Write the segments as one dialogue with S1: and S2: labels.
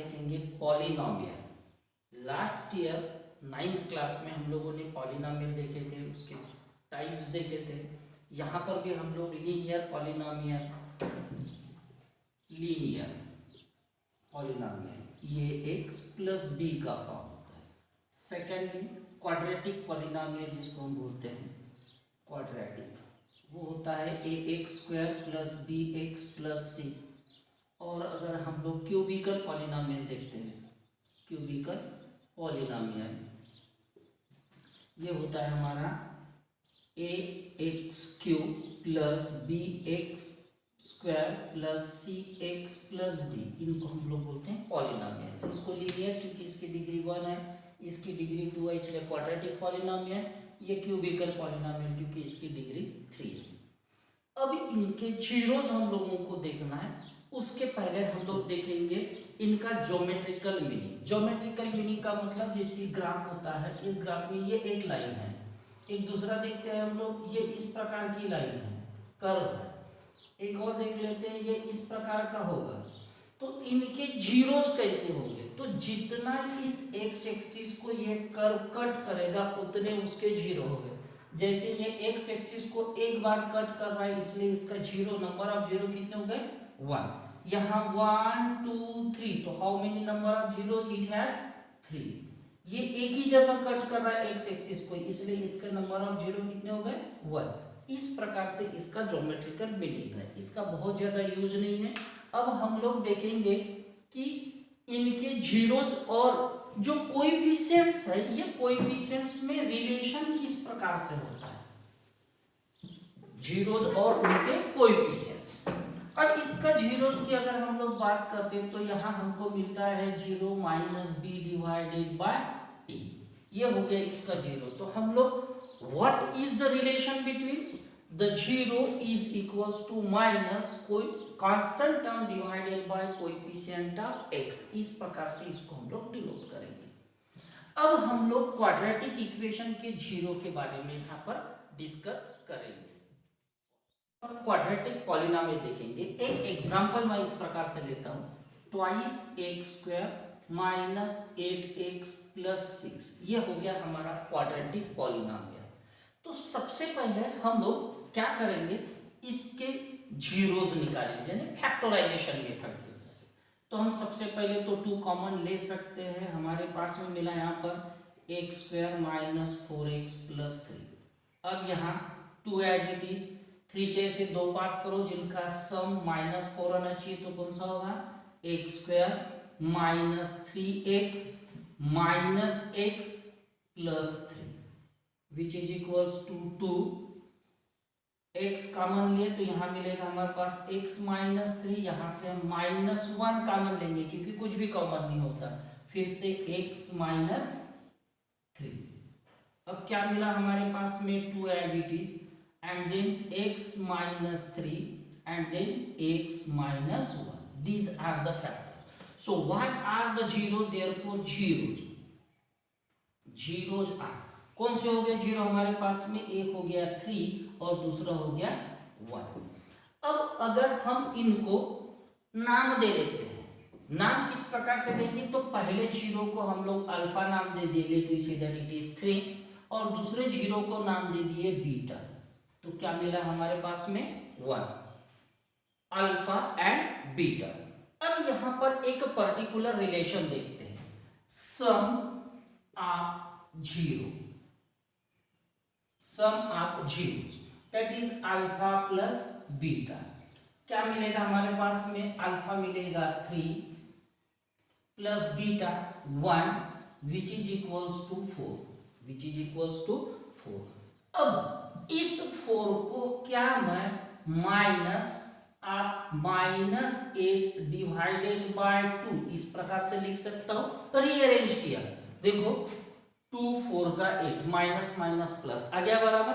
S1: देखेंगे polynomial. Last year 9th class में हम लोगों ने पॉलिनोमियल देखे थे, उसके टाइप्स देखे थे। यहाँ पर भी हम लोग लीनियर पॉलिनोमियल, ये x प्लस बी का फॉर्म होता है। सेकेंडली क्वाड्रेटिक पॉलिनोमियल, जिसको हम बोलते हैं क्वाड्रेटिक, वो होता है ax² plus bx plus c। और अगर हम लोग क्यूबिकल पॉलिनोमियल देखते हैं, क्यूबिकल पॉलिनोमियल ये होता है हमारा ax³ plus bx² plus cx plus d। इनको हम लोग बोलते हैं पॉलिनोमियल्स। इसको लीनियर क्योंकि इसकी डिग्री 1 है, इसकी डिग्री 2 है, इसलिए क्वाड्रेटिक पॉलिनोमियल। ये क्यूबिकल पॉलिनोमियल क्योंकि इसकी डिग्री 3 है। अब इनके जीरोज हम लोगों को देखना है। उसके पहले हम लोग देखेंगे इनका ज्योमेट्रिकल मीनिंग। ज्योमेट्रिकल मीनिंग का मतलब जैसे ग्राफ होता है, इस ग्राफ में ये एक लाइन है, एक दूसरा देखते हैं हम लोग, ये इस प्रकार की लाइन है, कर्व है। एक और देख लेते हैं, ये इस प्रकार का होगा। तो इनके जीरोज कैसे होंगे? तो जितना इस एक्स एक्सिस को ये कर्व कट करेगा उतने उसके जीरो होंगे। जैसे ये एक्स एक्सिस को एक बार कट कर रहा है, इसलिए इसका जीरो, नंबर ऑफ जीरो कितने हो गए? 1। यहाँ 1 2 3, तो how many number of zeros it has? 3। ये एक ही जगह कट कर रहा है एक्स एक्सिस को, इसलिए इसका नंबर ऑफ जीरो कितने हो गए? 1। इस प्रकार से इसका ज्योमेट्रिकल मीनिंग है। इसका बहुत ज्यादा यूज नहीं है। अब हम लोग देखेंगे कि इनके जीरोज और जो कोएफिशिएंट्स है, ये कोएफिशिएंट्स में रिलेशन किस प्रकार से होता है, जीरोज और उनके कोएफिशिएंट्स। अब इसका जीरोज की अगर हम लोग बात करते हैं तो यहाँ हमको मिलता है 0 minus B divided by A. ये हो गया इसका जीरो। तो हम लोग what is the relation between the zero is equals to minus कोई constant term divided by coefficient of X. इस प्रकार से इसको हम लोग डिनोट करेंगे। अब हम लोग क्वाड्रेटिक इक्वेशन के जीरो के बारे में यहाँ पर डिस्कस करेंगे। क्वाड्रेटिक पॉलिनोमियल देखेंगे। एक एग्जांपल मैं इस प्रकार से लेता हूँ, twice x² minus 8x plus 6। ये हो गया हमारा क्वाड्रेटिक पॉलिनोमियल। तो सबसे पहले हम लोग क्या करेंगे, इसके जीरोज निकालेंगे, यानी फैक्टराइजेशन मेथड की वजह से। तो हम सबसे पहले तो 2 कॉमन ले सकते हैं। हमारे पास में मिला यहाँ पर x² माइनस 4x प्लस 3। अब यहाँ 2 एज इट इज, 3 के से 2 पास करो, जिनका सम -4 आना चाहिए, तो कौन सा होगा? x² minus 3x minus x plus 3 which is equals to 2। x common लिए तो यहाँ मिलेगा हमारे पास x माइनस 3, यहाँ से हम -1 कॉमन लेंगे क्योंकि कुछ भी कॉमन नहीं होता। फिर से x माइनस 3। अब क्या मिला हमारे पास में? 2 as it is, and then x minus 3 and then x minus 1. These are the factors. So what are the zero? Therefore zeros are कौन से हो गए जीरो हमारे पास में? एक हो गया 3 और दूसरा हो गया 1। अब अगर हम इनको नाम दे देते हैं, नाम किस प्रकार से देंगे? तो पहले जीरो को हम लोग अल्फा नाम दे दिए, तो इसे दैट इट इज 3, और दूसरे जीरो को नाम दे दिए बीटा। तो क्या मिला हमारे पास में? 1, अल्फा एंड बीटा। अब यहां पर एक पर्टिकुलर रिलेशन देखते हैं, sum of zero, sum of zero that is alpha plus beta. क्या मिलेगा हमारे पास में? अल्फा मिलेगा 3 plus beta 1 which is equals to 4, which is equals to 4। अब इस 4 को क्या मैं -8 डिवाइडेड बाय 2 इस प्रकार से लिख सकता हूं। रीअरेंज किया, देखो 2 4 जा 8, माइनस माइनस प्लस आ गया बराबर।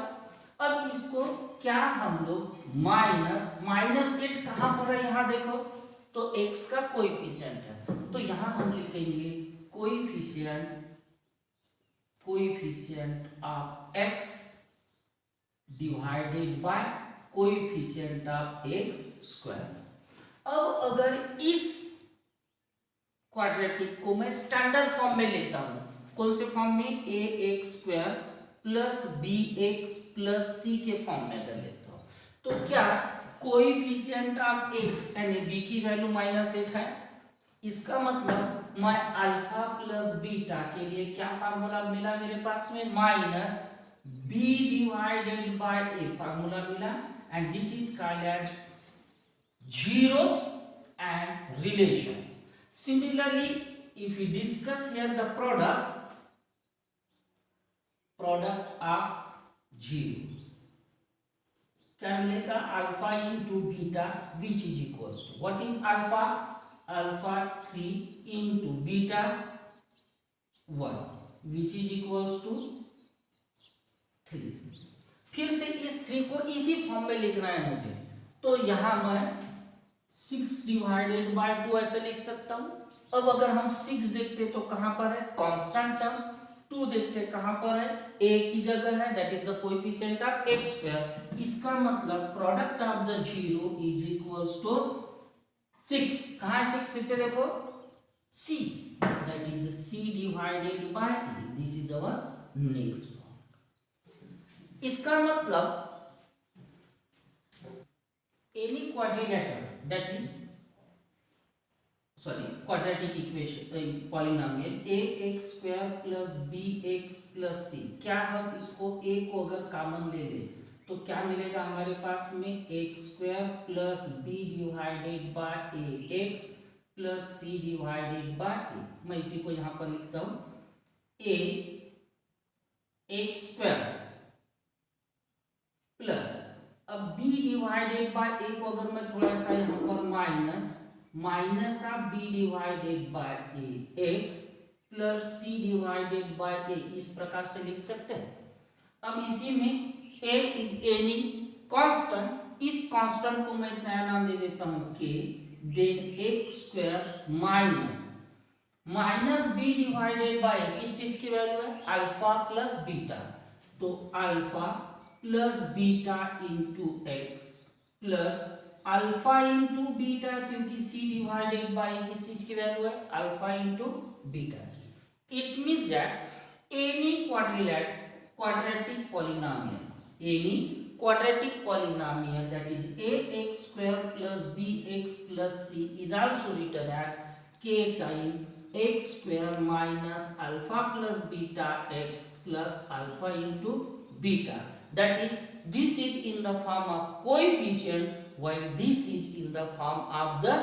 S1: अब इसको क्या हम लोग -8 कहां पर है? यहां देखो, तो x का कोएफिशिएंट है, तो यहां हम लिखेंगे coefficient of x divided by coefficient of x square. अब अगर इस क्वाड्रेटिक को मैं स्टैंडर्ड फॉर्म में लेता हूं। कौन से फॉर्म में? A X square plus B X plus C के फॉर्म में अगर लेता हूं तो क्या कोएफिशिएंट ऑफ एक्स यानी बी की वैल्यू -8 है। इसका मतलब मैं अल्फा प्लस बीटा के लिए क्या फार्मूला मिला मेरे पास में? Minus B divided by A formula मिला, and this is called as zeros and relation. Similarly, if we discuss here the product of zero, क्या मिलेगा? Alpha into beta which is equals to what is alpha? Alpha 3 into beta 1 which is equals to 3। फिर से इस 3 को इसी form में लिखना है मुझे, तो यहां मैं 6 डिवाइडेड बाय 2 ऐसे लिख सकता हूं। अब अगर हम 6 देखते तो कहां पर है? Constant term. 2 देखते कहां पर है? a की जगह है, that is the coefficient of x square. इसका मतलब product of the zero is equals to 6। कहां है 6? फिर से देखो, c, that is c divided by a। This is our next form. इसका मतलब any quadrilateral, that is quadratic equation polynomial ax square plus bx plus c, क्या हम इसको a को अगर कॉमन ले ले तो क्या मिलेगा हमारे पास में? X square plus b divided by a x plus c divided by a. मैं इसी को यहां पर लिखता हूं, a एक्स स्क्वायर प्लस अब b डिवाइडेड बाय a को अगर मैं थोड़ा सा यहाँ पर minus of b divided by a x plus c divided by a, इस प्रकार से लिख सकते हैं। अब इसी में a इज एनी कांस्टेंट, इस कांस्टेंट को मैं एक नया नाम दे देता हूं k, then X square minus b divided by किस चीज की वैल्यू है? अल्फा प्लस बीटा, तो alpha plus beta into X plus alpha into beta, क्योंकि c डिवाइडेड बाय किस चीज की वैल्यू है? अल्फा इंटू बीटा की। It means that any quadratic polynomial that is ax square plus bx plus c is also written as k time x square minus alpha plus beta x plus alpha into beta, that is this is in the form of coefficient while this is in the form of the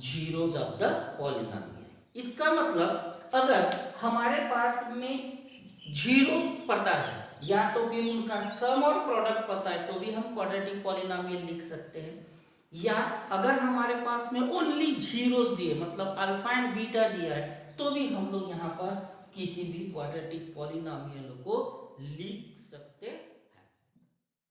S1: zeros of the polynomial. इसका मतलब अगर हमारे पास में zero पता है या तो फिर उनका सम और प्रोडक्ट पता है तो भी हम क्वाड्रेटिक पॉलिनोमियल लिख सकते हैं, या अगर हमारे पास में ओनली जीरोस दिए मतलब अल्फा एंड बीटा दिया है तो भी हम लोग यहाँ पर किसी भी क्वाड्रेटिक पॉलिनोमियल को लिख सकते हैं।